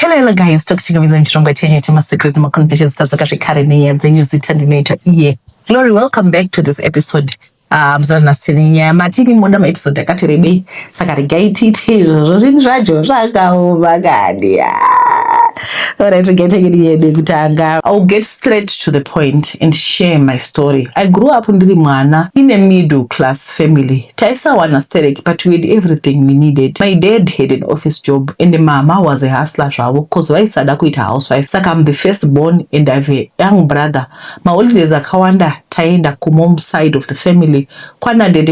Hello guys, talking with Mchonga chenye chama secret ma confessions tsakashikare neya dzenyu zitandinoita iye. Glory, welcome back to this episode. Mzana sininya matini moda ma episode akaterebe sakarigaititi zvinhu zvacho zvakaomagadia. Alright, I'll get straight to the point and share my story. I grew up ndiri mwana in a middle class family. Taisa wana stereki, but we had everything we needed. My dad had an office job and the mama was a hustler zvavo cause vaisada kuita housewife. Saka I'm the first born and I have a young brother. My holidays akawanda taenda kumom side of the family. Kwana dad,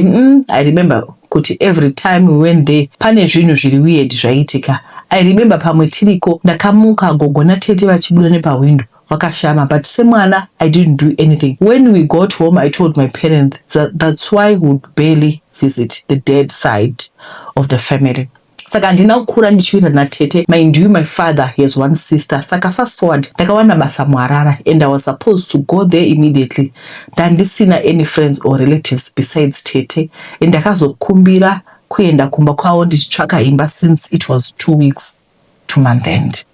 I remember kuti every time we went there pane zvinhu zviri weird zvaitika. I remember pamwe tiriko ndakamuka gogo na tete vachibuda nepawindo vakashama, but semwana I didn't do anything. When we got home I told my parents that's why we would barely visit the dead side of the family. Saka ndina kukura ndichiwira na tete. Mind you, my father, he has one sister. Saka fast forward, ndakawana basa muHarare and I was supposed to go there immediately. Ndandisina any friends or relatives besides tete. And ndakazokumbira kuenda kumba kwao ndichitsvaka imba since it was 2 weeks to month end.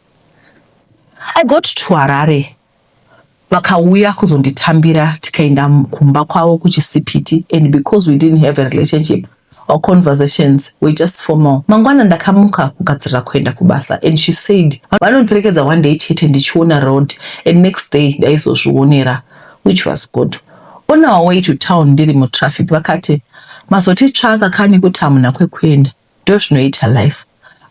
I got to Harare. Vakauya kuzonditambira tikaenda kumba kwao kuchisipiti, and because we didn't have a relationship or conversations were just formal. Mangwana ndakamuka kugadzira kuenda kubasa, and she said vanondiperekedza one day chete ndichiona road, and next day ndaizozvionera, which was good. On our way to town ndiri mu traffic vakati mazotitsvaka kani kuti hamuna kwekuenda, ndozvinoita life.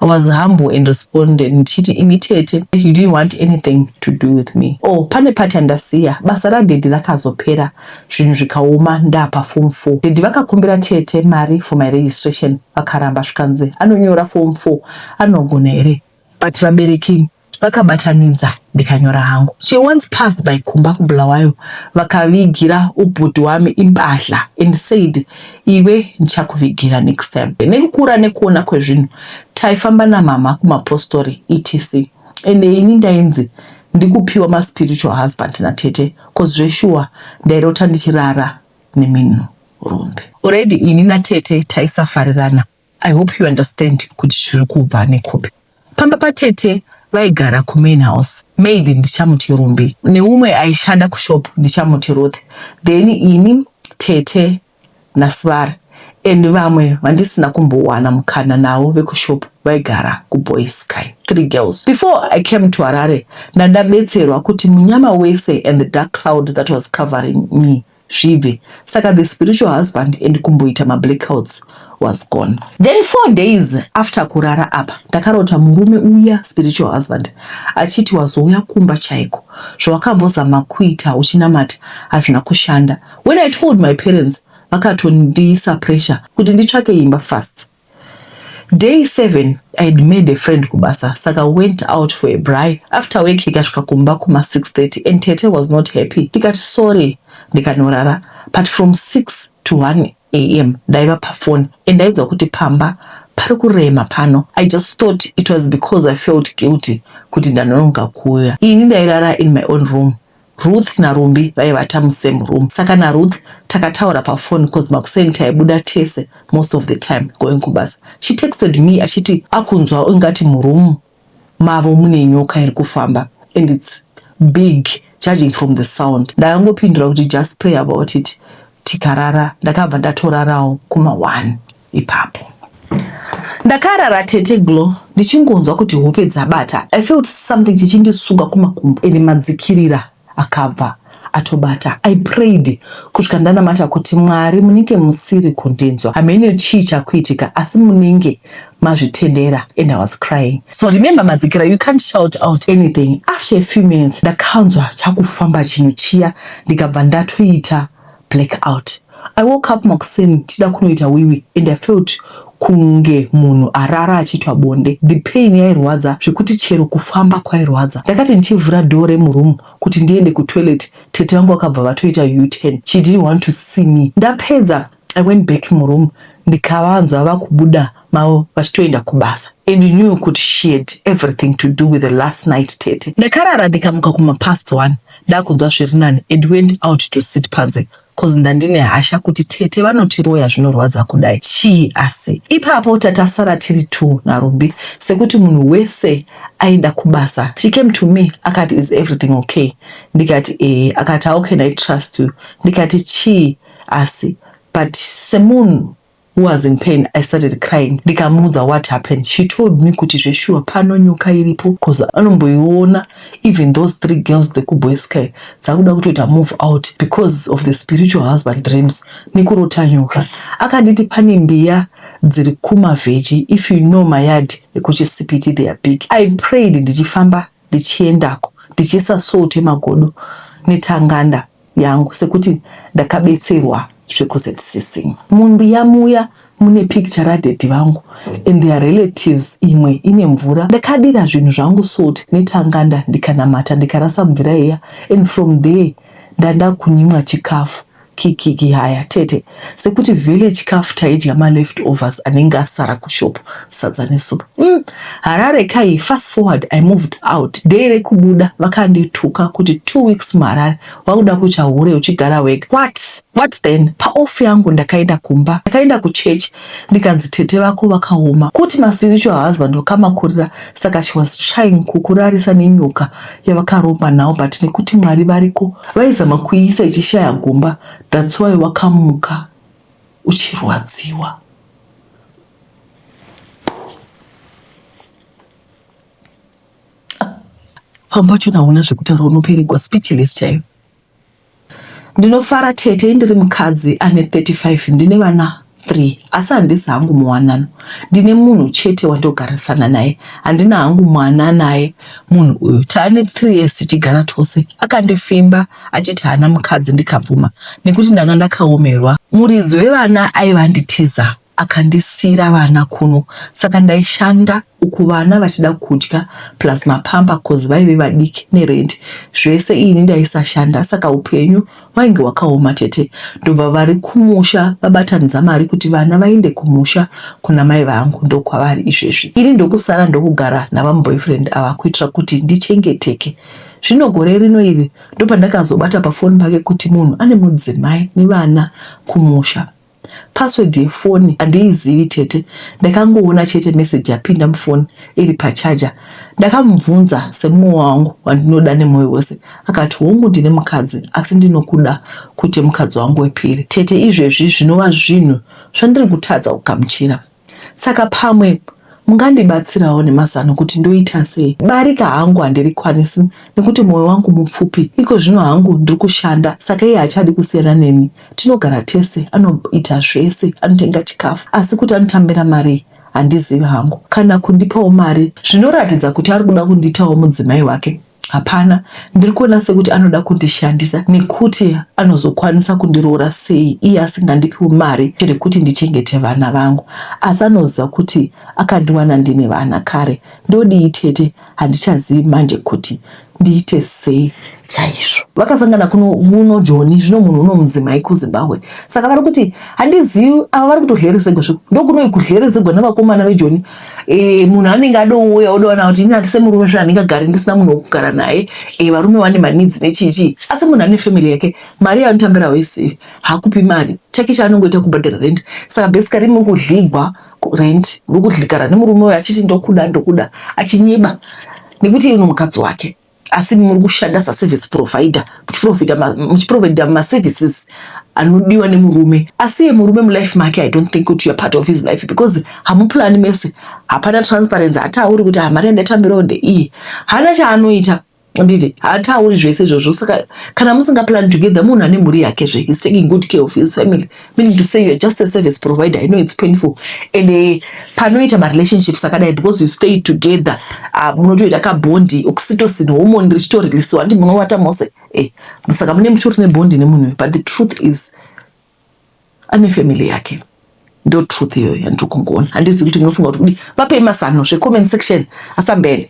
I was humble and responded ndichiti imitete, you didn't want anything to do with me. Oh, pane kwakandisiya basa radhedhi rakazopera, zvinhu zvikaoma ndapa form 4. Dhedhi vakakumbira tete mari for my registration, vakaramba zvikanzi anonyora form 4 anogona here, but vabereki vakabatanidza ndikanyora hangu. She once passed by kumba kubulawayo vakavigira ubhuti wami impahla and said iwe ndichakuvigira next time. Nekukura nekuona kwezvinhu taifamba namama kumapostori etc. And ini ndainzi ndikupiwa ma spiritual husband na tete cause zveshuwa ndairota ndichirara neminhu rumbe. Already ini na tete taisafarirana. I hope you understand kuti zviri kubva nekupi. Pamba patete vaigara kumain house. Maid ndichamuti Rumbi, neumwe aishanda kushop ndichamuti Ruth. Then ini tete nasvar and vamwe vandisina kumbowana mukana navo vekushop vaigara kuBoys Sky, 3 girls. Before I came to Harare, ndadabetserwa kuti munyama wese and the dark cloud that was covering me zvive. Saka the spiritual husband and kumboita ma blackouts was gone. Then 4 days after kurara apa, ndakarota murume uya spiritual husband achiti wazouya kumba chaiko, zvawakambozama kuita uchinamata hazvina kushanda. When I told my parents, vakatondiisa pressure kuti nditsvake imba fast. Day 7, I had made a friend kubasa, saka went out for a braai. After work ikasvika kumba kuma 6:30 and tete was not happy. Ndikati sorry, ndikanorara, but from 6 to 1 a.m. ndaiva pafone and ndainzwa kuti pamba pari kurema pano. I just thought it was because I felt guilty kuti ndanonoka kuuya. Ini ndairara in my own room. Ruth na Rumbi vaivata musame room. Saka na Ruth takataura pafone cause makuseni taibuda tese most of the time going kubasa. She texted me achiti akunzwa ungati muroom mavo mune nyoka iri kufamba and it's big judging from the sound. Ndangopindura kuti just pray about it. Tikarara ndakabva ndatorarawo kuma 1 ipapo. Ndakarara tete Glo ndichingonzwa kuti hope dzabata. I felt something chichindisunga kumakumbo ende madzikirira akabva atobata. I prayed kusvika ndanamata kuti Mwari munenge musiri kundinzwa. Hamene chii chakuitika asi munenge mazvitendera, and I was crying. So remember madzikira, you can't shout out anything. After a few minutes ndakanzwa chakufamba chinhu chiya ndikabva ndatoita blackout. I woke up makuseni chida kunoita wiwi and I felt kunge munhu arara achitwa bonde. The pain yairwadza zvekuti chero kufamba kwairwadza. Ndakati ndichivhura dore muroom kuti ndiende kutoilet, tete wangu wakabva vatoita U10. She didn't want to see me. Ndapedza I went back muroom ndikavanzwa vakubuda mavo vachitoenda kubasa, and you knew kuti she had everything to do with the last night tete. Ndakarara ndikamuka kuma past 1 ndakunzwa zviri nani and went out to sit panze cause ndandine hasha kuti tete vanotiroya zvinorwadza kudai chii. Asi ipapo tatasara tiri 2 naRumbi sekuti munhu wese aenda kubasa. She came to me akati, is everything okay? Ndikati akati, how can I trust you? Ndikati chii? Asi but semunhu who was in pain, I started crying. Ndikamuudza what happened. She told me kuti zveshuwa pano nyoka iripo cause anomboiona even those 3 girls dzekuboy sky dzakuda kutoita move out because of the spiritual husband dreams nekurota nyoka. Akanditi pane mbiya dziri kumavheji, if you know my yard ekuchisipiti they are big. I prayed ndichifamba ndichiendako ndichiisa salt emagodo netanganda yangu sekuti ndakabetserwa zvekuzetisising. Mumbiya muya mune picture radhedhi vangu and their relatives, imwe ine mvura. Ndakadira zvinhu zvangu salt netanganda ndikanamata ndikarasa mvura iya, and from there ndanda kunyimwa chikafu kikiki haya tete sekuti village chikafu taidya ma leftovers anenge asara kushop sadza nesupu. Harare kai, fast forward I moved out. Day rekubuda vakandituka kuti 2 weeks muHarare wakuda kucha hure uchigara wega. What then? Paoff yangu ndakaenda kumba, ndakaenda kuchurch ndikanzi tete vako vakaoma kuti ma spiritual husband wakamakurira, saka she was trying kukurarisa nenyoka yavakaromba nawo, but nekuti Mwari variko vaizama kuisa ichishaya gomba, that's why wakamuka uchirwadziwa. Pambacho naona zvekutaura unoperigwa speechless chaiyo. Ndinofara tete ndiri mukadzi ane 35, ndine vana 3, asi handisi hangu muwanano. Ndine munhu chete wandogarisana naye, handina hangu mwana naye. Munhu uyu taane 3 years tichigara tose akandifimba achiti hana mukadzi, ndikabvuma nekuti ndanga ndakaomerwa. Muridzi wevana aivanditiza akandisira vana kuno, saka ndaishanda uku vana vachida kudya plus mapamba cause vaive vadiki nerent zvese ini ndaisashanda, saka upenyu wainge wakaoma tete. Ndobva vari kumusha vabatanidza mari kuti vana vaende kumusha kuna mai vangu, ndokwavari izvezvi. Ini ndokusara ndokugara navamuboyfriend ava kuitira kuti ndichengeteke. Zvino gore rino iri ndopandakazobata pafoni pake kuti munhu ane mudzimai nevana kumusha. Password yefoni handiizivi tete, ndakangoona chete message yapinda mufoni iri pachaja. Ndakamubvunza semumwe wangu wandinoda nemwoyo wose, akati hongu ndine mukadzi asi ndinokuda kuti mukadzi wangu wepiri. Tete izvezvi zvinova zvinhu zvandiri kutadza kugamuchira, saka pamwe mungandibatsirawo nemazano kuti ndoita sei. Barika hangu handirikwanisi nekuti mwoyo wangu mupfupi, iko zvino hangu ndiri kushanda, saka iye hachadi kusiyana neni. Tinogara tese, anoita zvese, anotenga chikafu, asi kuti anotambira mari handizivi hangu. Kana kundipawo mari zvinoratidza kuti ari kuda kunditawo mudzimai wake. Hapana, ndiri kuona sekuti anoda kundishandisa nekuti anozokwanisa kundiroora sei iye asingandipiwo mari chete kuti ndichengete vana vangu. Asi anoziva kuti akandiwana ndine vana kare. Ndodii tete, handichazivi manje kuti ndiite sei chaizvo. Vakasangana kuno Joni, zvino munhu uno mudzimai kuZimbabwe. Saka vari kuti handizivi ava vari kutodleresegwa zviko. Ndokunoi kudleresegwa navakomana veJoni. Munhu anenge adouya odowana kuti ini handise murume zvandingagari ndisina munhu wokugara naye. Varume vane manidzi nechichi. Asi munhu ane family yake, mari yaanotambira wese hakupi mari. Chake chaanongoita kubhadhara rent. Saka basically muri kudligwa rent, muri kudligara nemurume uyo achiti ndokuda achinyeba nekuti uno mukadzi wake. Asi muri kushanda service provider, muchiprovider ma-services anodiwa nemurume. Asi ye murume mulife make, I don't think kuti you are part of his life because hamuplani mese, hapana transparency, hatauri kuti mari yandatambirawo ndeiyi, hana chaanoita. Nditi hatauri zvese izvozvo. Saka kana musinga plan together, munhu ane mhuri yake zve, he's taking good care of his family, meaning to say you're just a service provider. I know it's painful, and panoita ma-relationships akadai because you stay together, munotoita kabondi oxytocin hormone richitoreleasiwa ndi munovata mose. Saka mune mutori nebondi nemunhu, but the truth is ane family yake. Ndo truth iyoyo yandiri kungoona. Handizivi kuti munofunga kuti vape mazano zve comment section asambele.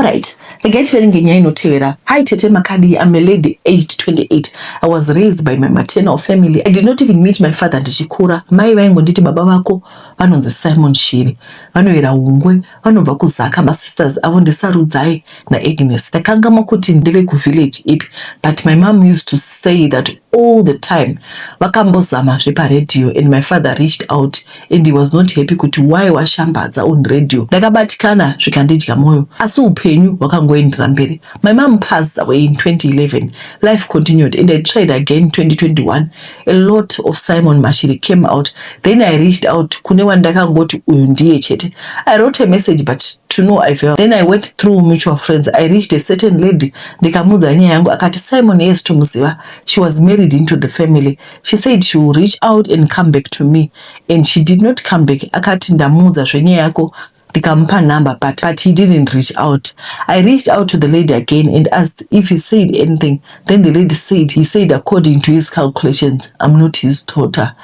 Alright, regai tivere ngenyaya inotevera. Hi tete Makadi, I'm a lady aged 28. I was raised by my maternal family. I did not even meet my father ndichikura. Mai vaingonditi baba vako vanonzi Simon Shiri, vanovera ungwe, vanobva kuzaka, masisters avo ndisarudzai naAgnes. Ndakangama kuti ndeve kuvillage ipi, but my mom used to say that all the time. Vakambozama zveparedio and my father reached out and he was not happy kuti why washambadza on radio. Ndakabatikana zvikandidya moyo, asi upenyu hwakangoendera mberi. My mom passed away in 2011. Life continued and I tried again in 2021. A lot of Simon Mashiri came out. Then I reached out kune wandakangoti uyu ndiye chete. I wrote a message but to know I failed. Then I went through mutual friends. I reached a certain lady. Ndikamudza nyaya yangu akati Simon yes tomuziva. She was married into the family. She said she will reach out and come back to me, and she did not come back. Akati ndamudza zvenyaya yako ndikampa number but he didn't reach out. I reached out to the lady again and asked if he said anything. Then the lady said he said according to his calculations I'm not his daughter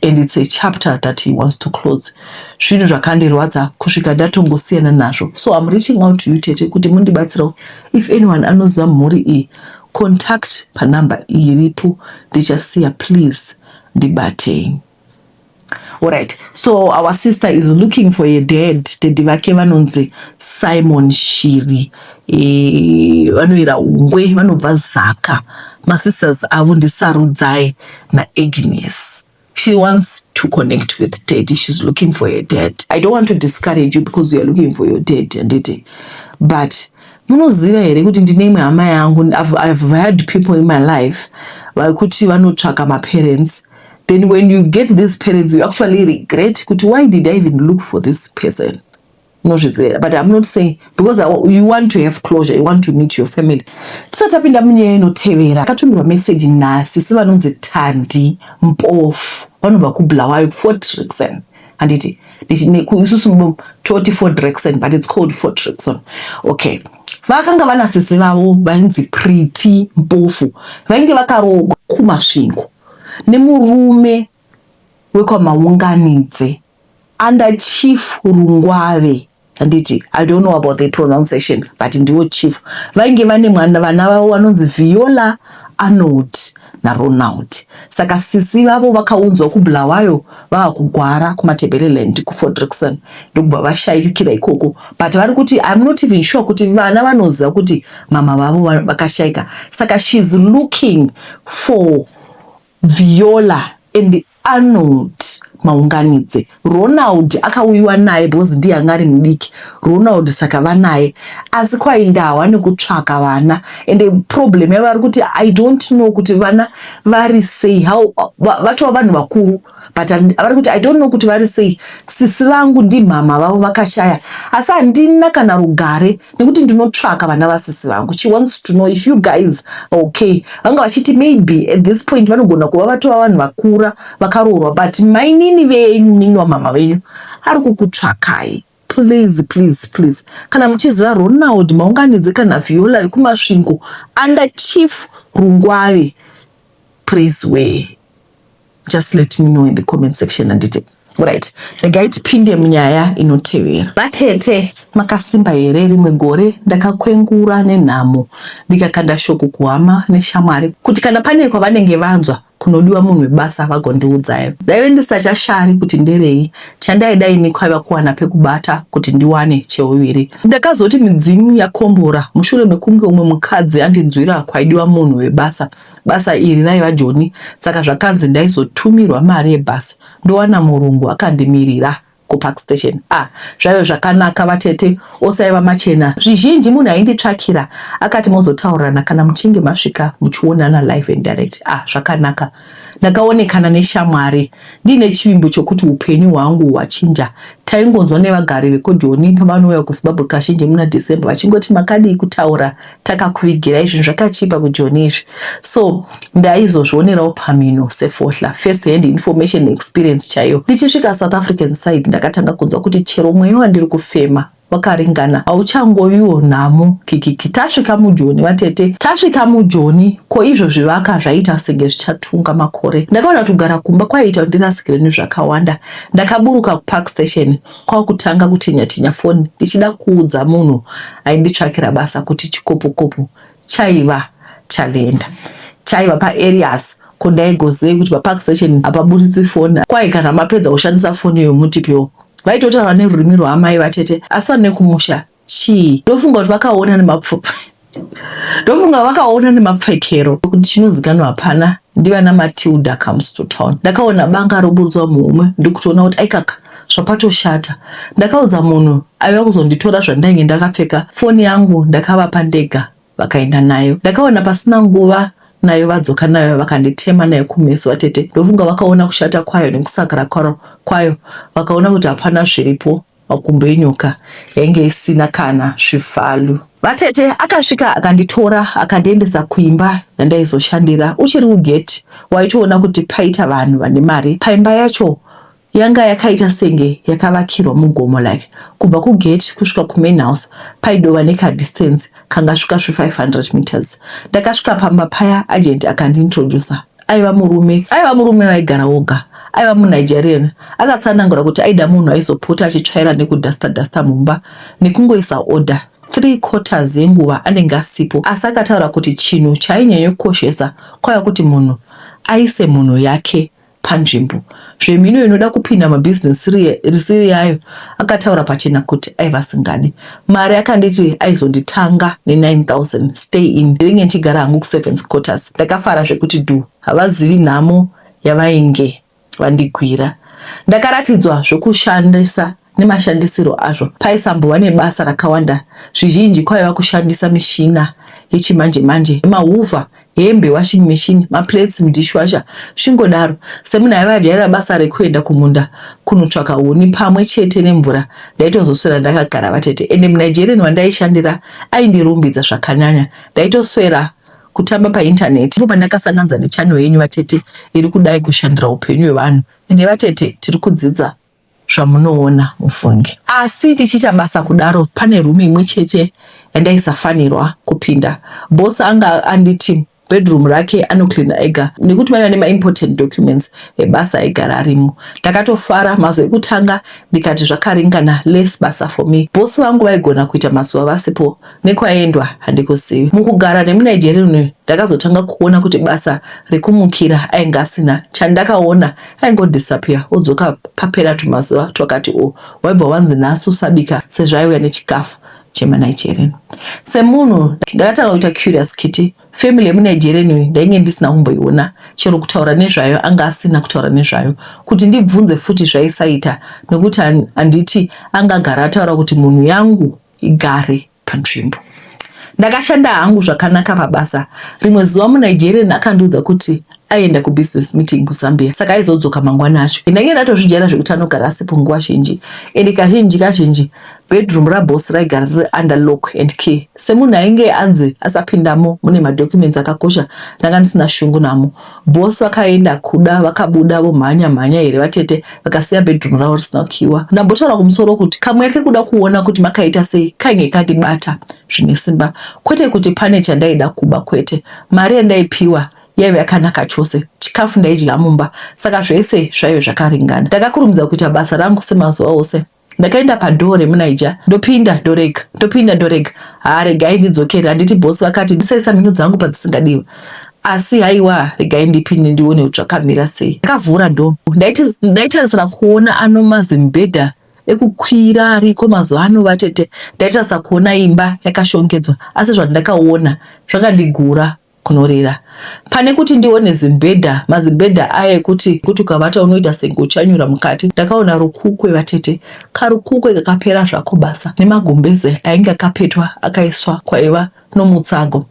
and it's a chapter that he wants to close. Zvinhu zvakandirwadza kusvika ndatongosiyana nazvo. So I'm reaching out to you tete kuti mundibatsirawo. If anyone anoziva mhuri iyi, contact panamba iripo ndichasiya, please ndibatei. Alright, so our sister is looking for a dad. Dedi vake vanonzi Simon Shiri, vanovera ungwe, vanobva Zaka. My sisters avo ndisarudzai naAgnes. She wants to connect with daddy. She's looking for a dad. I don't want to discourage you because you are looking for your dad, but munoziva here kuti ndine imwe hama yangu. I've had people in my life vakuti vanotsvaka maparents. Then when you get these parents, you actually regret, why did I even look for this person? No, she's there. But I'm not saying, because you want to have closure, you want to meet your family. Tisatapinda munyaya inotevera. Akatumirwa message nasisi vanonzi Tandi Mpofu. Vanobva kuBulawayo, Fort Rixon. Handiti. Isusu toti Fort Rixon, but it's called Fort Rixon. Okay. Vakanga vanasisi vavo vainzi Pretty Mpofu. Vainge vakarogwa kumasvingo nemurume wekwamaunganidze under Chief Rungwave. Handiti, I don't know about the pronunciation, but ndiwo chief. Vainge vane vana vavo vanonzi Viola, Arnold na Ronald. Saka sisi vavo vakaunzwa kuBulawayo vakugwara kuMatebeleland kuFort Rixon ndokubva vashayikira ikoko. But vari kuti I'm not even sure kuti vana vanoziva kuti mama vavo vakashayika. Saka she's looking for Viola and Arnold maunganidze. Ronald akauyiwa naye because ndiye angari mudiki. Ronald saka vanaye asi kwaindawa nekutsvaka vana, and the problem yavari kuti I don't know kuti vana vari sei, how vatova vanhu vakuru, but vari kuti I don't know kuti vari sei. Sisi vangu ndi mama vavo vakashaya, asi handina kana rugare nekuti ndinotsvaka vana vasisi vangu. She wants to know if you guys are okay. Vanga vachiti maybe at this point vanogona kuva vatova vanhu vakura vakaroorwa, but mainini venyu nini wamama venyu ari kukutsvakai. Please, please, please. Kana muchiziva Ronald maunganidze kana Viola vekumasvingo under Chief Rungwave, praise way. Just let me know in the comment section handiti. Right. Regai tipinde munyaya inotevera. Vatete makasimba here rimwe gore ndakakwengura nenhamo ndikakanda shoko kuhama neshamwari kuti kana pane kwavanenge vanzwa kunodiwa munhu webasa vagondiudzayo. Daive ndisachashari kuti nderei, chandaida ini kwaiva kuwana pekubata kuti ndiwane cheuviri. Ndakazoti midzimu yakombora mushure mekunge umwe mukadzi andinzwira kwaidiwa munhu webasa. Basa iri raiva Joni, saka zvakanzi ndaizotumirwa mari yebasa. Ndowana murungu akandimirira kuPark Station. Zvaiva zvakanaka vatete, osaiva machena. Zvizhinji munhu ainditsvakira akati mozotaurana kana muchinge masvika muchionana live and direct. Zvakanaka. Ndakaonekana neshamwari ndine chivimbo chokuti upenyu hwangu hwachinja. Taingonzwa nevagari vekuJoni pavanouya kuZimbabwe kazhinji muna December vachingoti Makadi kutaura takakuvigira izvi zvakachipa kuJoni izvi. So ndaizozvionerawo pamino sefohla, first hand information experience chaiyo. Ndichisvika South African side ndakatanga kunzwa kuti chero mweya wandiri kufema wakaringana hauchangoviwo nhamo kikiki. Tasvika mujoni vatete, tasvika mujoni ko izvo zvivaka zvaita senge zvichatunga makore. Ndakaona kugara kumba kwaiita kuti ndirasikire nezvakawanda. Ndakaburuka kupark station kwakutanga kutinya foni ndichida kuudza munhu ainditsvakira basa kuti chikopo chaiva chalenda, chaiva paareas kundaigozive kuti papark station hapaburitsi foni. Kwai kana mapedza kushandisa foni yomutipewo vaitotaura nerurimi rwaamai vatete, asi vane kumusha chii. Ndofunga kuti vakaona nemapfekero kuti chinozikanwa hapana ndivana Matilda comes to town. Ndakaona banga roburutswa muhomwe ndikutoona kuti aikaka zvapatoshata. Ndakaudza munhu aiva kuzonditora zvandainge ndakapfeka foni yangu ndakavapa ndega vakaenda nayo. Ndakaona pasina nguva nayo vadzoka nayo vakanditema nayo kumeso vatete. Ndofunga vakaona kushata kwayo nekusakara kwayo vakaona kuti hapana zviripo. Makumbo enyoka yainge isina kana zvifalu. Vatete akasvika akanditora akandiendesa kuimba yandaizoshandira. Uchiri kugeti waitoona kuti paita vanhu vane mari. Paimba yacho yanga yakaita senge yakavakirwa mugomo like kubva kugeti kusvika kumain house paidova nekadistance kangasvika 500 meters. Ndakasvika pamba paya agent akandintrodusa. Aiva murume vaigara woga. Aiva muNigerian. Akatsanangura kuti aida munhu aizopota achitsvaira nekudasta mumba nekungoisa order 3/4 yenguva anenge asipo. Asi akataura kuti chinhu chainyanyokoshosa kwaiva kuti munhu aise munhu yake panzvimbo. Zvemhino inoda kupinda mabhizinesi risiri yayo akataura pachena kuti aiva asingadi. Mari akanditi aizonditanga ne9,000 stay in ndinenge ndichigara hangu ku7 quarters. Ndakafara zvekuti havazivi nhamo yavainge vandigwira. Ndakaratidzwa zvokushandisa nemashandisiro azvo. Paisambova nebasa rakawanda. Zvizhinji kwaiva kushandisa mishina yechimanje mahuvha, hembe, washing machine, maplates, dishwasher, zvingodaro. Semunhu aiva ajaira basa rekuenda kumunda kunotsvaka huni pamwe chete nemvura. Ndaitozoswera ndakagara vatete. Ende muNigerian wandaishandira aindirumbidza zvakanyanya. Ndaitoswera kutamba paintaneti. Ndipo pandakasanganza nechannel yenyu vatete iri kudai kushandira upenyu hwevanhu. Ende vatete tiri kudzidza zvamunoona mufungi. Asi tichiita basa kudaro pane rumi imwe chete yandaisafanirwa kupinda. Boss anga anditi bedroom rake anocleana ega nekuti vaiva nema-important documents ebasa aigara arimo. Ndakatofara mazuva ekutanga ndikati zvakaringana, less basa for me. Boss vangu vaigona kuita mazuva vasipo nekwaendwa handikuzivi. Mukugara nemuNigerian ndakazotanga kuona kuti basa rekumukira ainge asina. Chandakaona aingodisappear odzoka papera tumazuva twakati waibva wanzi nhasi usabika sezvo aiuya nechikafu chemaNigerian. Semunhu ndakatanga kuita curious kiti family yemuNigerian ndainge ndisina kumboiona. Chero kutaura nezvayo anga asina kutaura nezvayo. Kuti ndibvunze futi zvaisaita nekuti handiti angagara ataura kuti munhu yangu igare panzvimbo. Ndakashanda hangu zvakanaka pabasa. Rimwe zuva muNigerian akandiudza kuti aenda kubusiness meeting kuZambia. Saka aizodzoka mangwana acho. Ndinenge ndatozvijera zvekuti anogara asipo nguva zhinji. Ende kazhinji bedroom raboss raigara riri under lock and key. Semunhu ainge anzi asapindamo mune madocuments akakosha ndanga ndisina shungu namo. Boss vakaenda Kuda vakabuda vomhanya here vatete vakasiya bedroom ravo risina kukiwa. Ndambotaura kumusoro kuti kamwe yake kuda kuona kuti makaita sei kainge kandibata zvine simba. Kwete kuti pane chandaida kuba kwete. Mari yandaipiwa yaiva yakanaka chose. Chikafu ndaidya mumba. Saka zvese zvaiva zvakaringana. Ndakakurumidza kuita basa rangu semazuva ose. Ndakaenda padore muNaija ndopinda dorega. Regai ndidzokere. Handiti boss vakati ndisaisa mhino dzangu padzisingadiwa. Asi haiwa regai ndipinde ndione kuti zvakamira sei. Ndakavhura dhomo. Ndaitarisira kuona ano mazimbedha ekukwira ariko mazuva ano vatete. Ndaitarisa kuona imba yakashongedzwa. Asi zvandakaona zvakandigura kunorera. Pane kuti ndione mazimbedha aya kuti ukavata unoita senge uchanyura mukati. Ndakaona rukukwe vatete. Karukukwe kakapera zvako basa. Nemagumbeze ainge akapetwa akaiswa kwaiva nomutsago.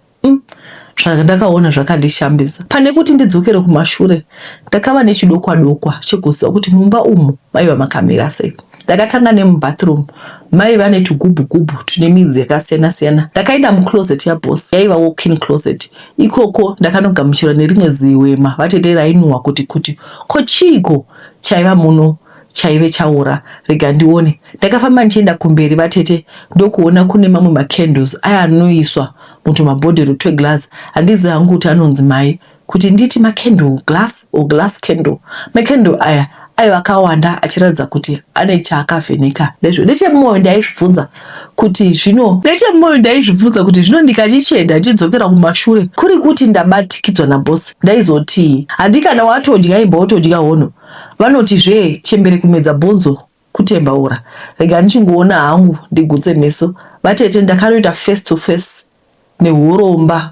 Ndakaona zvakandishambidza. Pane kuti ndidzokere kumashure. Ndakava nechidokwa chekuziva kuti mumba umu maiva makamira sei. Ndakatanga nemubathroom. Maiva netugubhu tune midzi yakasiyana. Ndakaenda mucloset yaboss yaiva walk-in closet. Ikoko ndakanogamuchirwa nerimwe ziwema vatete rainhuhwa kuti ko chiko chaiva muno chaive chaura rega ndione. Ndakafamba ndichienda kumberi vatete ndokuona kune mamwe macandles aya anoiswa mutumabhodhero tweglass. Handizi hangu kuti anonzi mai kuti nditi macandle glass or glass candle. Macandle aya aiva akawanda achiratidza kuti ane chaakavheneka nezvo. Nechemwoyo ndaizvibvunza kuti zvino ndikachichenda ndichidzokera kumashure kuri kuti ndabatikidzwa nabosi ndaizoti handikana watodya imba wotodya hono. Vanotizve chembere kumedza bhonzo kutembaura. Rega ndichingoona hangu ndigutse meso. Vatete ndakanoita face to face neuromba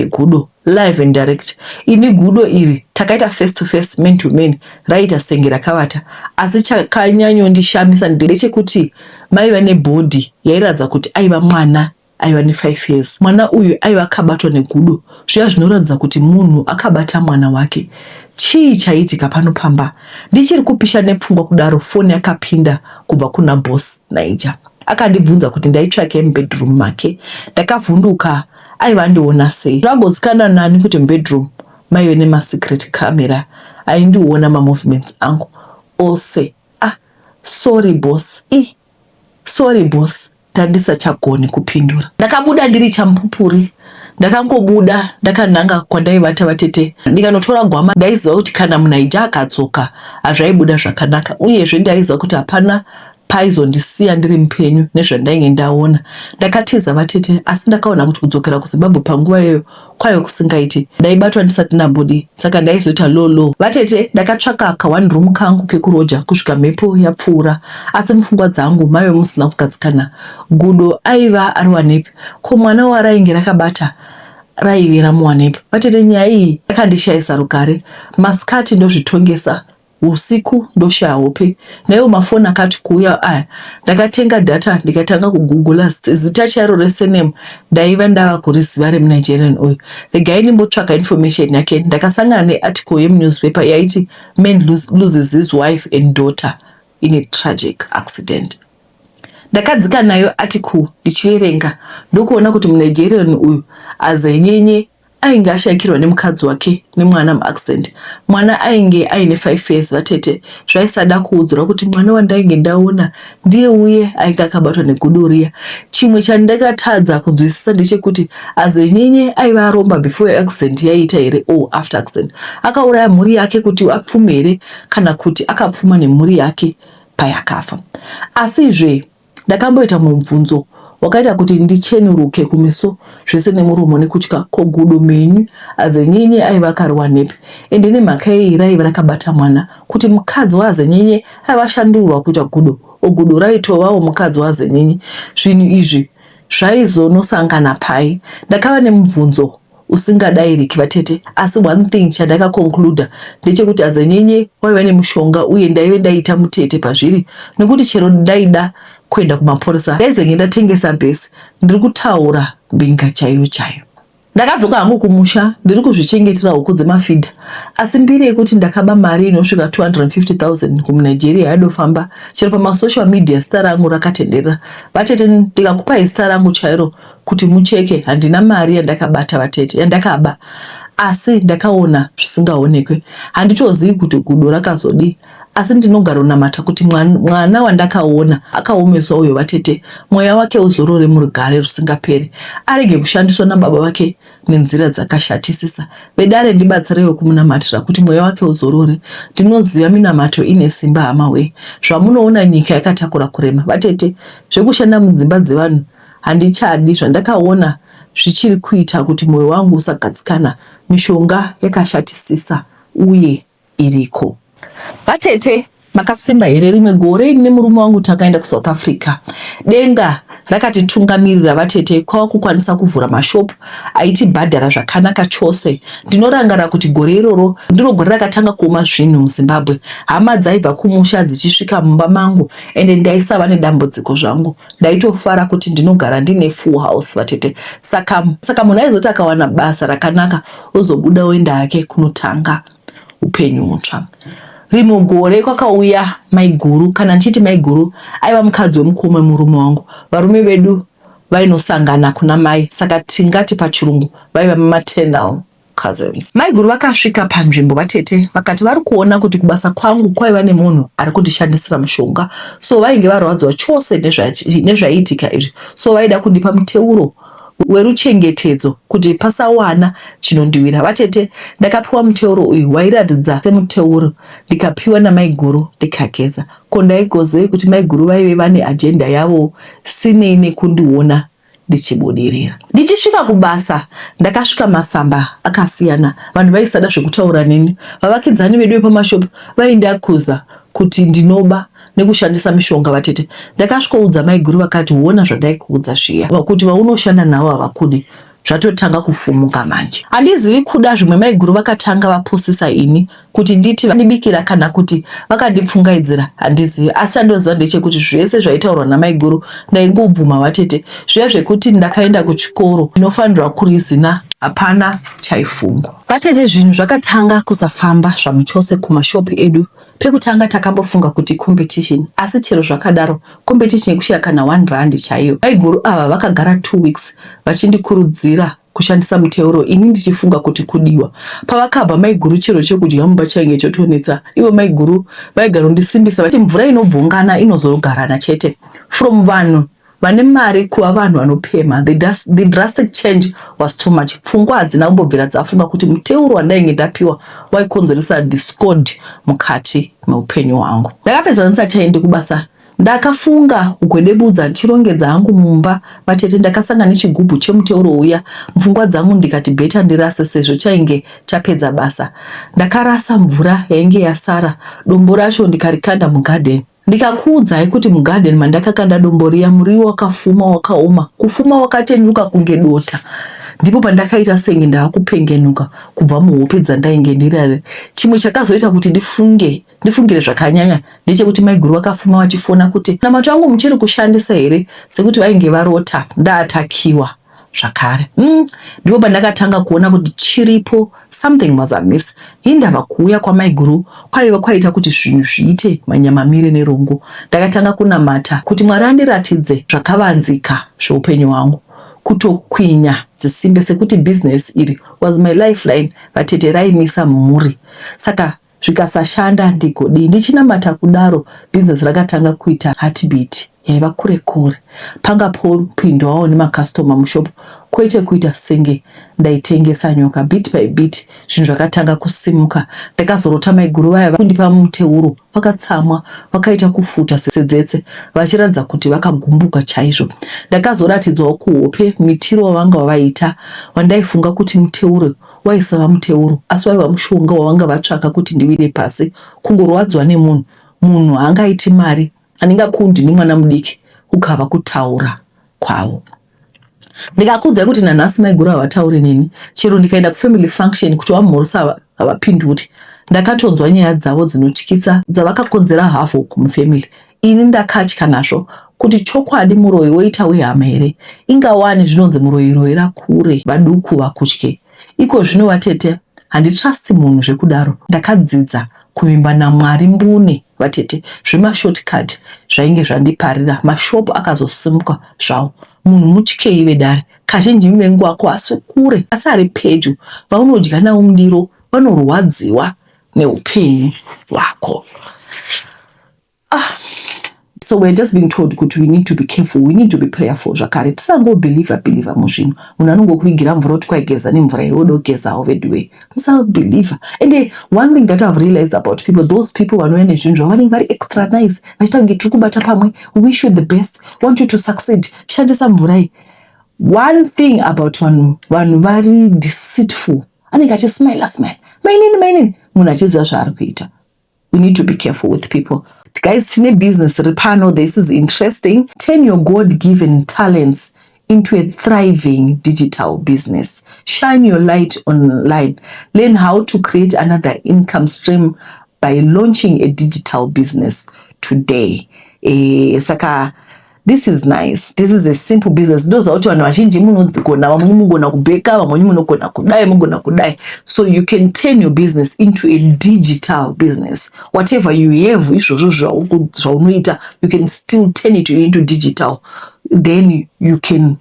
Gudo live and direct. Ini Gudo iri takaita face to face, man to man, raita senge rakavata. Asi chakanyanyondishamisa ndechekuti maiva nebhodhi yairatidza kuti aiva mwana aiva ne5 years. Mwana uyu aiva akabatwa neGudo. Zviya zvinoratidza kuti munhu akabata mwana wake. Chii chaitika pano pamba? Ndichiri kupisha nepfungwa kudaro foni yakapinda kubva kuna boss Naija. Akandibvunza kuti ndaitsvake mubedroom make. Ndakavhunduka. Aiva ndiona sei. Zvagozikana nani kuti mubedroom maive nemasecret camera aindiona mamovements angu ose. Sorry boss. Sorry boss. Ndandisachagoni kupindura. Ndakabuda ndiri champupuri. Ndakangobuda ndakananga kwandaivata vatete. Ndikanotora gwama ndaiziva kuti kana munaija akadzoka hazvaibuda zvakanaka. Uyezve ndaiziva kuti hapana paizondisiya ndiri mupenyu nezvandainge ndaona. Ndakatiza vatete asi ndakaona kuti kudzokera kuZimbabwe panguva iyoyo kwaiva kusingaiti. Ndaibatwa ndisati ndambodi saka ndaizoita lolo. Vatete ndakatsvaka ka1 room kangu kekuroja kusvika mhepo yapfuura. Asi mupfungwa dzangu maive musina kugadzikana. Gudo aiva ari wanepi? Ko mwana warainge rakabata raive ramuwanepi? Vatete nyaya iyi yakandishayisa rugare. Masikati ndozvitongesa, usiku ndoshaya hope. Naiwo mafoni akati kuuya aya ndakatenga data ndikatanga kugoogle zita charo resename ndaiva ndava kuriziva remuNigerian oil. Regai ndimbotsvaka information yake. Ndakasangana nearticle yemunewspaper yaiti man loses his wife and daughter in a tragic accident. Ndakadzika nayo article ndichiverenga ndokuona kuti muNigerian uyu azenyenye ainge ashayikirwa nemukadzi wake nemwana muaccident. Mwana ainge aine 5 years vatete. Zvaisada kuudzura kuti mwana wandainge ndaona ndiye uye ainge akabatwa neGudo riya. Chimwe chandakatadza kunzwisisa ndechekuti azenyenye aiva aromba before accident yaita here or after accident. Akauraya mhuri yake kuti apfume here kana kuti akapfuma nemhuri yake payakafa. Asizve ndakamboita mubvunzo wakaita kuti ndichenuruke kumeso zvese nemuromo nekutya. Ko Gudo menyu azenyenye aiva akariwa nepi? Ende nemhaka iyi raiva rakabata mwana kuti mukadzi wazenyenye aiva ashandurwa kuita Gudo. Gudo raitovawo mukadzi wazenyenye. Zvinhu izvi zvaizonosangana pai? Ndakava nemubvunzo usingadairiki vatete. Asi one thing chandakakonkluda ndechekuti azenyenye waiva nemushonga uye ndaive ndaita mutete pazviri nekuti chero ndaida kuenda kumapurisa ndaizenge ndatengesa bhesi. Ndiri kutaura mbinga chaiyo chaiyo. Ndakadzoka hangu kumusha ndiri kuzvichengetera huku dzemafidha. Asi mbiri yekuti ndakaba mari inosvika 250,000 kuMunigeria yadofamba. Chero pamasocial media zita rangu rakatenderera. Vatete ndikakupai zita rangu chairo kuti mucheke handina mari yandakabata vatete yandakaba. Asi ndakaona zvisingaonekwe. Handitozivi kuti Gudo rakazodii. Asi ndinogara namata kuti mwana wandakaona akaomeswa uyo vatete mweya wake uzorore murugare rusingaperi. Arege kushandiswa nababa wake nenzira dzakashatisisa. Vedare ndibatsirewo kumunamatira kuti mweya wake uzorore. Ndinoziva minamato ine simba hama we. Zvamunoona nyika yakatakura kurema vatete zvekushanda mudzimba dzevanhu handichadi. Zvandakaona zvichiri kuita kuti mwoyo wangu usagadzikana. Mishonga yakashatisisa uye iriko. Vatete makasimba here. Rimwe gore nemurume wangu takaenda kuSouth Africa. Denga rakatitungamirira vatete kwava kukwanisa kuvhura mashopu aitibhadhara zvakanaka chose. Ndinorangara kuti gore iroro ndiro gore rakatanga kuoma zvinhu muZimbabwe. Hama dzaibva kumusha dzichisvika mumba mangu ende ndaisava nedambudziko zvangu. Ndaitofara kuti ndinogara ndine full house vatete. Saka munhu aizoti akawana basa rakanaka ozobuda oenda hake kunotanga upenyu mutsva. Rimwe gore kwakauya maiguru, kana ndichiti maiguru aiva mukadzi wemukoma murume wangu. Varume vedu vainosangana kuna mai, saka tingati pachirungu vaiva maternal cousins. Maiguru vakasvika panzvimbo vatete vakati vari kuona kuti kubasa kwangu kwaiva nemunhu ari kundishandisira mushonga, so vainge varwadzwa chose nezvaiitika izvi, so vaida kundipa muteuro weruchengetedzo kuti pasawana chinondiwira. Vatete ndakapiwa muteuro uyu wairatidza semuteuro ndikapiwa namaiguru ndikageza. Ko ndaigozei kuti maiguru vaive vane ajenda yavo sinei nekundiona ndichibudirira. Ndichisvika kubasa ndakasvika masamba akasiyana, vanhu vaisada zvekutaura neni. Vavakidzani vedu vepamashopu vaindakuza kuti ndinoba nekushandisa mishonga. Vatete ndakasvikoudza maiguru vakati huona zvandaikuudza zviya kuti vaunoshanda navo havakudi, zvatotanga kufumuka manje. Handizivi kuda zvimwe maiguru vakatanga vaposisa ini kuti nditi vandibikira kana kuti vakandipfungaidzira, handizivi. Asi andoziva ndechekuti zvese zvaitaurwa namaiguru ndaingobvuma. Vatete zviya zvekuti ndakaenda kuchikoro ndinofanirwa kurizina hapana chaifungwa. Vatete zvinhu zvakatanga kusafamba zvamuchose kumashopu edu. Pekutanga takambofunga kuti competition, asi chero zvakadaro competition yekushiya kana 1 rand chaiyo. Maiguru ava vakagara 2 weeks vachindikurudzira kushandisa muteuro, ini ndichifunga kuti kudiwa. Pavakabva maiguru chero chekudya mumba chainge chotonetsa, ivo maiguru vaigara kundisimbisa vachiti mvura inobvungana inozogarana chete. From vanhu vane mari kuva vanhu vanopema, the drastic change was too much. Pfungwa hadzina kumbobvira dzafunga kuti muteuro wandainge ndapiwa waikonzeresa discord mukati meupenyu hwangu. Ndakapedza ndisachaende kubasa ndakafunga kugwedebudza ndichirongedza hangu mumba. Vatete ndakasanga nechigubhu chemuteuro uya, mfungwa dzangu ndikati bheta ndirase sezvo chainge chapedza basa. Ndakarasa mvura yainge yasara, dombo racho ndikarikanda mugarden. Ndikakuudzai kuti mugarden mandakakanda dombo riya muriwo wakafuma wakaoma, kufuma wakatenduka kunge dota. Ndipo pandakaita senge ndaakupengenuka kubva muhope dzandainge ndirari. Chimwe chakazoita kuti ndifungire zvakanyanya ndechekuti maiguru vakafuma vachifona kuti namato angu muchiri kushandisa here, sekuti vainge varota ndaatakiwa zvakare. Ndipo pandakatanga kuona kuti chiripo, something was amiss. Hindava kuuya kwamaiguru kwaiva kwaita kuti zvinhu zviite manyama mire nerongo. Ndakatanga kunamata kuti Mwari andiratidze zvakavanzika zveupenyu hwangu, kutokwinya dzisimbe sekuti business iri was my lifeline. Vatete raimisa mhuri, saka zvikasashanda ndigodii. Ndichinamata kudaro business rakatanga kuita heartbeat yaiva kure kure. Panga popindwawo nemakastoma mushopu, kwete kuita senge ndaitengesa nyoka. Bit by bit zvinhu zvakatanga kusimuka. Ndakazorota maiguru vaya kundipa muteuro vakatsamwa, vakaita kufuta sedzetse, vachiratidza kuti vakagumbuka chaizvo. Ndakazoratidzwawo kuhope mitiro wavanga wavaita, wandaifunga kuti muteuro waisava muteuro asi waiva mushonga wavanga vatsvaka kuti ndiwire pasi. Kungorwadzwa nemunhu, munhu haangaiti mari, handingakundi nemwana mudiki, kukava kutaura kwavo. Ndikakuudzai kuti nanhasi maiguru havatauri neni, chero ndikaenda kufamily function kuti vamhorisa havapinduri. Ndakatonzwa nyaya dzavo dzinotyisa dzavakakonzera hafo kumufamily. Ini ndakatya nazvo kuti chokwadi muroyi woita wehama here, ingawani zvinonzi muroyi royera kure vaduku vakutye. Iko zvino vatete handitrasti munhu zvekudaro. Ndakadzidza kuvimba naMwari mbune. Vatete zvemashortcut zvainge zvandiparira, mashopu akazosimuka zvawo. Munhu mutyei vedare, kazhinji muvengi wako asi kure, asi ari pedyo, vaunodya navo mundiro vanorwadziwa neupenyu hwako. So we're just being told kuti we need to be careful, we need to be prayerful. Zvakare tisangobelieve muzvinhu. Munhu anongokuvigira mvura kuti kwaigeza nemvura yewodo kugezawo veduwe. Musabelieve. And one thing that I've realized about people, those people vanouya nezvinhu zvavo very extra nice. Vachita kunge tiri kubata pamwe, we wish you the best, want you to succeed. Shandisa mvura iyi. One thing about vanhu vari deceitful, anenge achismile. Mainini. Munhu achiziva zvaari kuita. We need to be careful with people. Guys, tine business ripano, this is interesting. Turn your God-given talents into a thriving digital business. Shine your light online. Learn how to create another income stream by launching a digital business today. Saka, this is nice. This is a simple business. Those are what vazhinji munogona kubeka, vamweni munogona kudai. So you can turn your business into a digital business. Whatever you have, you can still turn it into digital. Then you can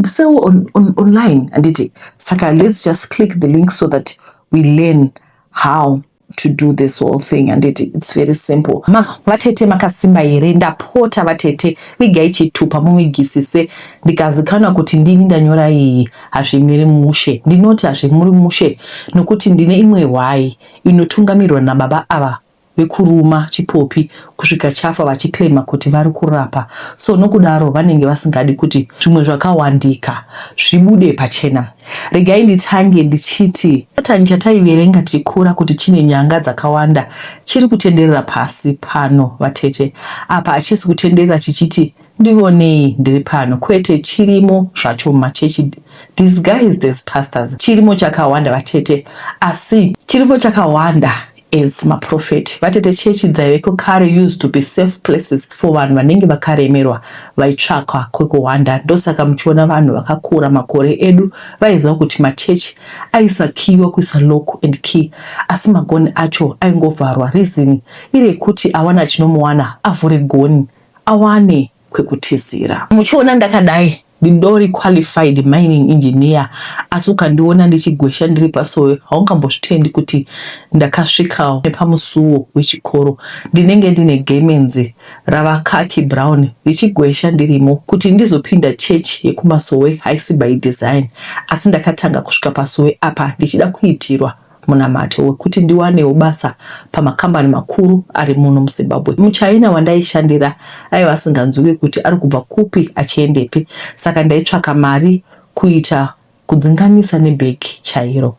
sell online anditi. Saka let's just click the link so that we learn how to do this whole thing, and it's very simple. Vatete makasimba here ndapota vatete vigai chitupa muvigisise ndikazikana kuti ndini ndanyora iyi hazvimiri mushe, ndinoti hazvimuri mushe nokuti ndine imwe hwai inotungamirwa nababa ava vekuruma chipopi kusvika chafa vachiklema kuti vari kurapa. So nokudaro vanenge vasingadi kuti zvimwe zvakawandika zvibude pachena. Regai nditange ndichiti patani chataiverenga tichikura kuti chine nyanga dzakawanda chiri kutenderera pasi pano vatete. Apa hachisi kutenderera chichiti ndivonei ndiri pano, kwete chirimo zvacho mumachechi disguised as pastors, chirimo chakawanda vatete, asi chiripo chakawanda as maprofeti. Vatete chechi dzaiveko kare used to be safe places for vanhu vanenge vakaremerwa vaitsvakwa kwekuwanda. Ndosaka muchiona vanhu vakakura makore edu vaiziva kuti machechi aisakiwa kuisa lock and key, asi magoni acho aingovharwa. Reason iri kuti awana chinomuwana avhure goni awane kwekutizira. Muchiona ndakadai ndidori qualified mining engineer, asi ukandiona ndichigwesha ndiri pasowe haungambozvitendi kuti ndakasvikawo nepamusuwo wechikoro. Ndinenge ndine gemenzi rava khaki brown richigwesha ndirimo kuti ndizopinda church yekumasowe haisi by design, asi ndakatanga kusvika pasowe apa ndichida kuitirwa munamato wekuti ndiwanewo basa pamakambani makuru ari muno muZimbabwe. Muchaina wandaishandira aiva asinganzwike kuti ari kubva kupi achiendepi, saka ndaitsvaka mari kuita kudzinganisa nebhegi chairo.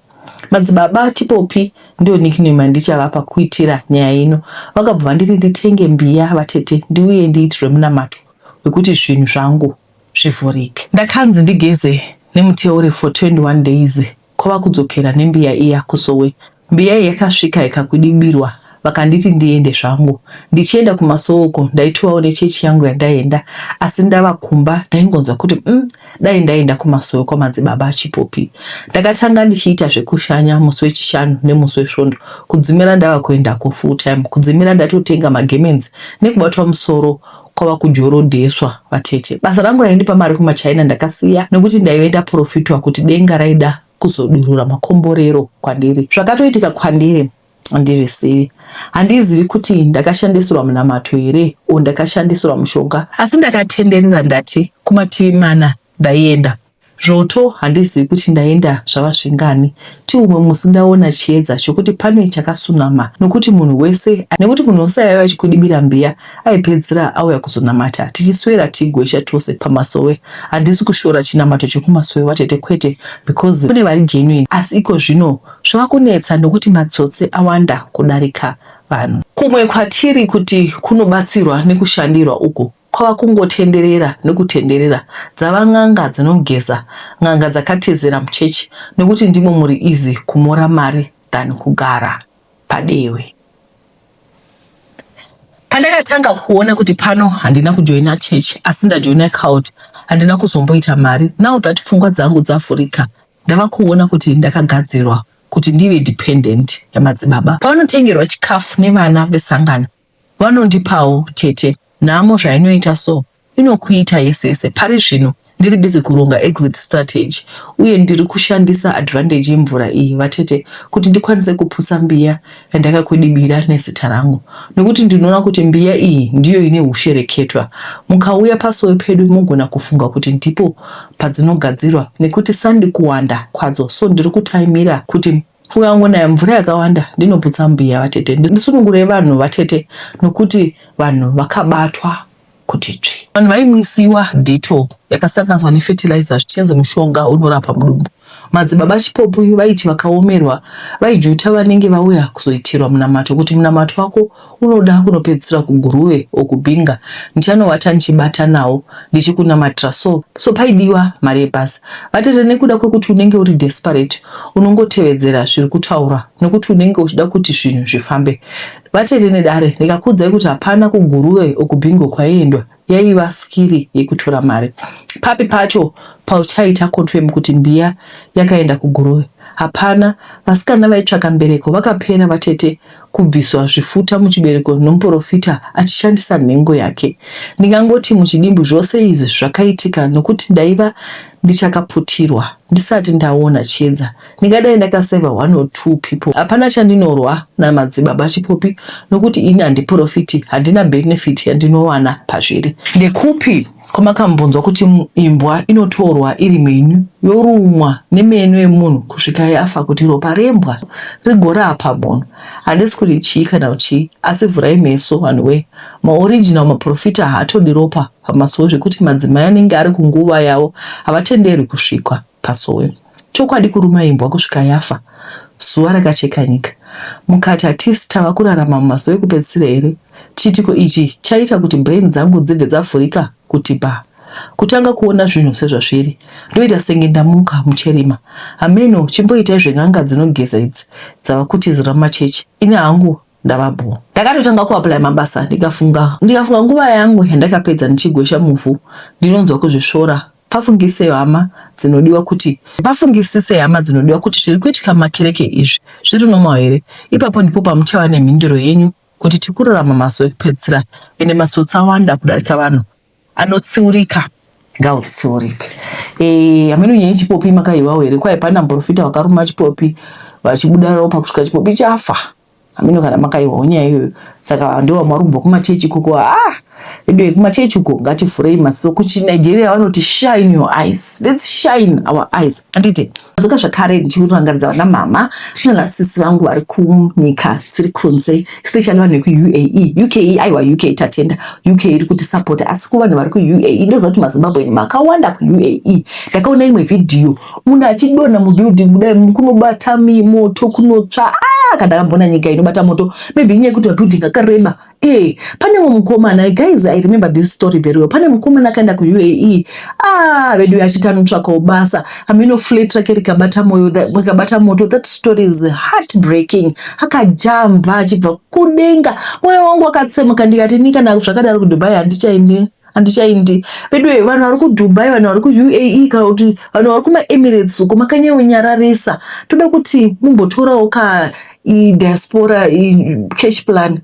Madzibaba chipopi ndio nickname andichavapa kuitira nyaya ino. Vakabva vanditi nditenge mbiya vatete ndiuye ndiitire munamato wekuti zvinhu zvangu zvivhurike. Ndakanzi ndigeze nemuteure for 21 days kwava kudzokera nembiya iya kusowe. Mbiya iyi yakasvika ikakwidibirwa vakanditi ndiende zvangu. Ndichienda kumasoko ndaitowawo nechechi yangu yandaenda, asi ndava kumba ndaingonzwa kuti dai ndaenda kumasowe kwamadzibaba chipopi. Ndakatanga ndichiita zvekushanya musi wechishanu nemusi wesvondo, kudzimira ndava kuendako full time, kudzimira ndatotenga magemenzi nekubatwa musoro kwava kujorodheswa vatete. Basa rangu raindipa mari kumaChina ndakasiya nekuti ndaienda profitwa kuti denga raida kuzodurura makomborero kwandiri. Zvakatoitika kwandiri handirizivi. Handizivi kuti ndakashandisirwa munamato here o ndakashandisirwa mushonga, asi ndakatenderera ndati kumativi mana ndaienda. Zvoto handizivi kuti ndaenda zvava zvingani. Ti umwe musi ndaona chiedza chokuti pane chakasunama nokuti munhu wese aiva achikudibira mbiya aipedzera auya kuzonamata. Tichiswera tigwesha tose pamasowe. Handisi kushora chinamato chekumasowe vatete, kwete, because kune vari genuine, asi iko zvino zvava kunetsa nokuti matsotsi awanda kudarika vanhu. Kumwe kwatiri kuti kunobatsirwa nekushandirwa uko kwava kungotenderera nekutenderera. Dzava n'anga dzinogeza, n'anga dzakatezera muchechi nokuti ndimo muri easy kumora mari than kugara padewe. Pandakatanga kuona kuti pano handina kujoina church asi ndajoina cult, handina kuzomboita mari. Now that pfungwa dzangu dzavhurika, ndava kuona kuti ndakagadzirwa kuti ndive dependent yamadzibaba. Pavanotengerwa chikafu nevana vesangano vanondipawo tete namo zvainoita so inokuita yese. Pari zvino ndiri busy kuronga exit strategy uye ndiri kushandisa advantage yemvura iyi vatete kuti ndikwanise kupusa mbiya yandakakwidibira nezita rangu, nokuti ndinoona kuti mbiya iyi ndiyo ine ushereketwa. Mukauya pasowe pedu mugona kufunga kuti ndipo padzinogadzirwa nekuti sandi kuwanda kwadzo. So ndiri kutaimira kuti kuyangonaya mvura yakawanda ndinoputsa mbiya vatete, ndisunungure vanhu vatete, nokuti vanhu vakabatwa kuti tsvi. Vanhu vaimwisiwa dito yakasanganiswa nefertilizer zvichenze mushonga unorapa mudumbu. Madzibaba chipopi vaiti vakaomerwa vaijuta vanenge vauya kuzoitirwa munamato kuti munamato wako unoda kunopedzisira kuguruve okubhinga, ndichanovata ndichibata nawo ndichikunamatira. So paidiwa mari yebhasi vatete, nekuda kwekuti unenge uri desperate unongotevedzera zviri kutaura nokuti unenge uchida kuti zvinhu zvifambe. Vatete nedare rikakudzai kuti hapana kuguruve okubhingo kwaiendwa yaiva skiri yekutora mari. Papi pacho pauchaita confirm kuti mbiya yakaenda kuguruve hapana. Vasikana vaitsvaka mbereko vakapera vatete kubviswa zvifuta muchibereko nomuprofita achishandisa nhengo yake. Ndingangoti muchidimbu zvose izvi zvakaitika nokuti ndaiva ndichakaputirwa ndisati ndaona chiedza. Ndingadai ndakaseva 1 or 2 people. Hapana chandinorwa namadzibaba chipopi nokuti ini handiprofiti, handina benefit yandinowana pazviri. Ndekupi kwamakambonzwa kuti imbwa inotorwa iri menyu yorumwa nemeno yemunhu kusvika yafa kuti ropa rembwa rigorapa munhu? Handisi kuti chii kana chii, asi vhurai meso vanhuwe. Maoriginal maprofita haatodi ropa pamasuo zvekuti madzimai anenge ari kunguva yavo havatenderwi kusvikwa pasuo. Chokwadi kuruma imbwa kusvika yafa, zuva rakacheka nyika. Mukati hatisi tava kurarama mumazuva ekupedzisira here? Chiitiko ichi chaita kuti brain dzangu dzibve dzavhurika kuti kutanga kuona zvinhu sezvazviri. Ndoita senge ndamuka mucherima. Ameno chimboitai zven'anga dzinogeza idzi dzava kuti ziramachechi. Ini hangu ndava bho. Ndakatotanga kuapply mabasa ndikafunga nguva yangu yandakapedza ndichigwesha muvhu ndinonzwa kuzvisvora. Pafungisise hama dzinodiwa kuti zviri kuitika makereke izvi zviri normal here? Ipapo ndipo pamuchava nemhinduro yenyu kuti tikurarama mazuva ekupedzisira ende matsotsi awanda kudarika vanhu anotsiurika ngautsiurike. Ameno nyaya chipopi makaivawo here? Kwai pana muprofita wakaruma chipopi vachibuda ropa kusvika chipopi chafa. Ameno kana makaivawo nyaya iyoyo. Saka ndiwo marubva kumachechi koko edo kumachechi uko ngativhurei maziso. KuchiNigeria vanoti shine your eyes. Let's shine our eyes. Anditi dzoka zvakare ndichirangaridza vana mama nalasisi vangu vari kunyika dziri kunze, especially vanhu vekuUAE. UKE aiwa UK tatenda. UK iri kuti support, asi kuvanhu vari kuUAE ndoziva kuti maZimbabwe makawanda kuUAE. Ndakaona imwe video munhu achidonha mubuilding kudai kunobata moto kunotsva. Kana ndakambona nyika inobata moto maybe inyaya yekuti mabuilding akareba. Pane mukomana, guys, I remember this story very well. Pane mukomana akaenda kuUAE. Vedu achita anotsvaka ubasa. Ameno flat rake rikabata moto. That story is heartbreaking. Akajamba achibva kudenga. Moyo wangu wakatsemuka ndikati ni kana zvakadaro kuDubai handichaindi. Vedu vanhu vari kuDubai, vanhu vari kuUAE, kana kuti vanhu vari kumaEmirates uko makanyanyararisa. Toda kuti mumbotorawo diaspora cash plan.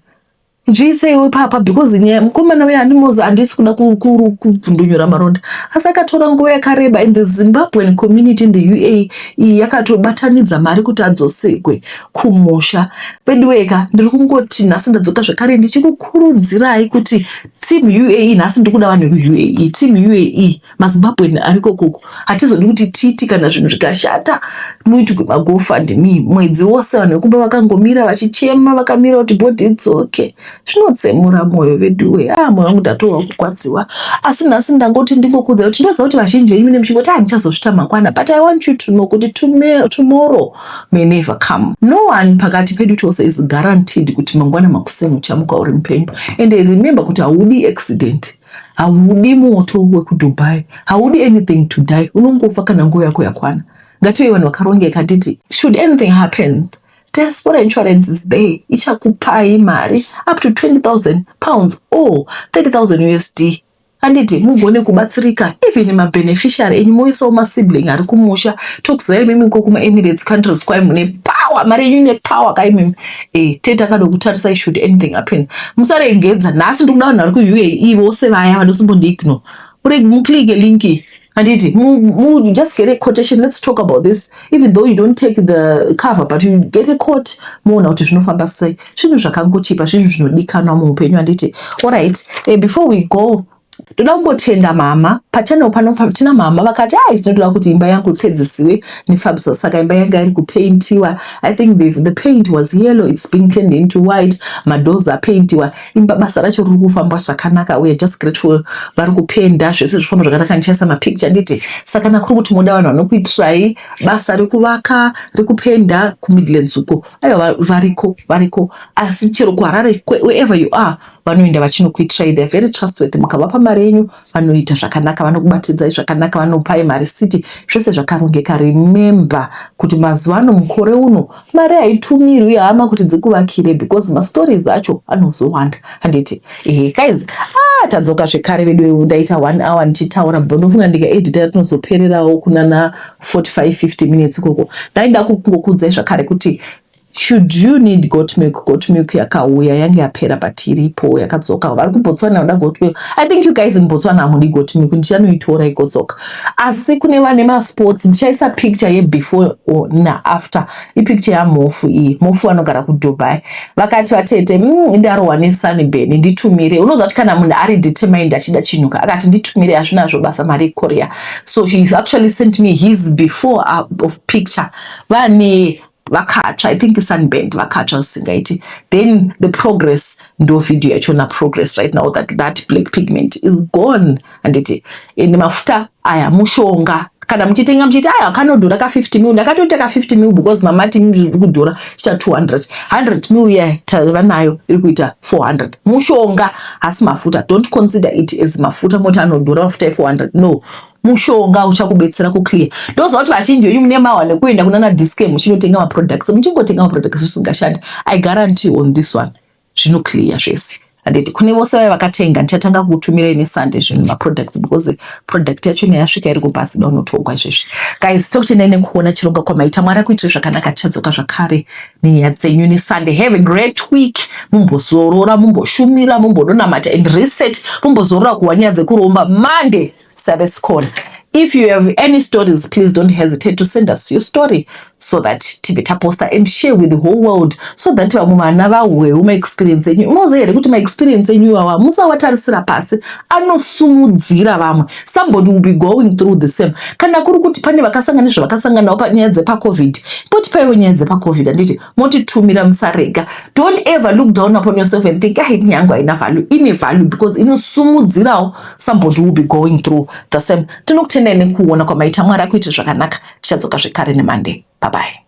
Zvise papa because mukomana we handisi kuda kuvhundonyora maronda. Asi akatora nguva yakareba in the Zimbabwean community in the UAE yakatobatanidza mari kuti adzoserwe kumusha. Pedweka ndiri kungoti nhasi ndadzoka zvakare ndichikukurudzirai kuti team UAE, nhasi ndikuda vanhu veUAE, team UAE maZimbabwean ariko koko. Hatizodi kuti titi kana zvinhu zvikashata muitikwe maGoFundMe mwedzi wose vanhu vekumba vakangomira vachichema vakamira kuti bhodhi idzoke. Zvinotsemura moyo veduwe. Moyo wangu ndatowa kukwadziwa. Asi nhasi ndangoti ndingokudza kuti ndoziva kuti vazhinji venyu muchingoti ndichazosvita mangwana, but I want you to know kuti tomorrow may never come. No one pakati pedu tose is guaranteed kuti mangwana makuseni uchamuka uri mupenyu. And remember kuti haudi accident, haudi moto wekuDubai, haudi anything to die. Unongofa kana nguva yako yakwana. Ngative vanhu vakarongeka nditi should anything happen, diaspora insurance is there. Ichakupai mari up to 20,000 pounds or 30,000 USD. Anditi mugone kubatsirika even mabeneficiary enyu moisawo masibling ari kumusha. Tokuziva imimi kumaEmirates countries kwai mune power, mari yenyu ine power kaimimi. Tete akada kutarisa should anything happen. Musarengedza. Nhasi ndikuda vanhu vari kuUAE vose vaya vanosimbondiignore. Muklike linki. Anditi, just get a quotation. Let's talk about this. Even though you don't take the cover, but you get a quote. Muona kuti zvinofamba sei. Zvinhu zvakangochipa, zvinhu zvinodikanwa muupenyu. Anditi, alright. Before we go, toda kungotenda mama. Pachano pano tina mama vakati tinoda kuti imba yangu ipedzisiwe nefabsa. Saka imba yanga iri kupaintiwa. I think the paint was yellow. It's being turned into white. Madoors are paintiwa. Imba basa racho riri kufamba zvakanaka. We are just grateful. Vari kupenda zvese zvifamba zvakanaka. Ndichaisa mapicture nditi. Saka nakuri kuti muda vanhu vanokuitirai basa rekuvaka, rekupenda kuMidlands uko. Aiwa variko. Asi chero kuHarare, wherever you are, vanoenda vachinokuitirai. They are very trustworthy. Mukavapa mari yenyu vanoita zvakanaka, vanokubatidzai zvakanaka, vanopai mari city, zvose zvakarongeka. Remember kuti mazuva ano mukore uno mari haitumirwi hama kuti dzikuvakire, because mastories acho anozowanda. Handiti guys, tadzoka zvekare vedu ndaita 1 hour ndichitaura ndofunga ndikaedita tinozopererawo kunana 45-50 minutes ikoko. Ndaida kungokuudzai zvakare kuti should you need goat milk yakauya yange yapera but iripo yakadzoka. Vari kuBotswana vanoda goat milk. I think you guys in Botswana hamudi goat milk, ndichanoitora igodzoka. Asi kune vane masports, ndichaisa picture before na after. Ipicture yamofu iyi, mofu vanogara kuDubai. Vakati vatete ndarohwa neSunburn nditumire. Unozwa kuti kana munhu ari determined achida chinuka, akati nditumire hazvinazvo basa mari Korea. So she's actually sent me his before of picture. Vane vakatsva, I think Sunburn vakatsva usingaiti. Then the progress ndo video yachona progress right now that black pigment is gone. Anditi ende mafuta aya mushonga kana muchitenga muchiti aya kanodhura ka 50 ml, ndakatoteka 50 ml because mamati kudhura chita 200 ml ya tavanayo iri kuita 400. Mushonga asi mafuta, don't consider it as mafuta moti anodhura mafuta 400. No, mushonga uchakubetsera kuclear. Ndoza kuti vazhinji venyu mune mawane kuenda kunana Dischem muchinotenga maproducts, muchingotenga maproducts zvisingashandi. I guarantee on this one zvino clear zvese. Anditi kune vose vaya vakatenga ndichatanga kutumirai neSunday zvinhu maproducts because product yacho yasvika iri kupasi downotongwa izvezvi. Guys, tokutendai nekuona chirongwa kwamaita. Mwari akuitire zvakanaka, tichadzoka zvakare nenyaya dzenyu neSunday. Have a great week. Mumbozorora, mumboshumira, mumbodonamata and reset, mumbozorora kuwa nyaya dzekuromba. Monday service call. If you have any stories, please don't hesitate to send us your story so that tibeta poster and share with the whole world so that vamuvana vahwe uma experience yenyu. Unoziva here kuti ma experience yenyu iwawa musawatarisira pasi, anosumudzira vamwe. Somebody will be going through the same. Kana kuri kuti pane vakasangana zvavakasanganawo panyaya dzepaCovid, potipaiwo nyaya dzepaCovid. Anditi motitumira musarega. Don't ever look down upon yourself and think haini yangu haina value. Ine value because inosumudzirawo somebody will be going through the same. Tinokutendai nekuona kwamaita. Mwari akuitire zvakanaka. Tichadzoka zvekare neMonday. Bye bye.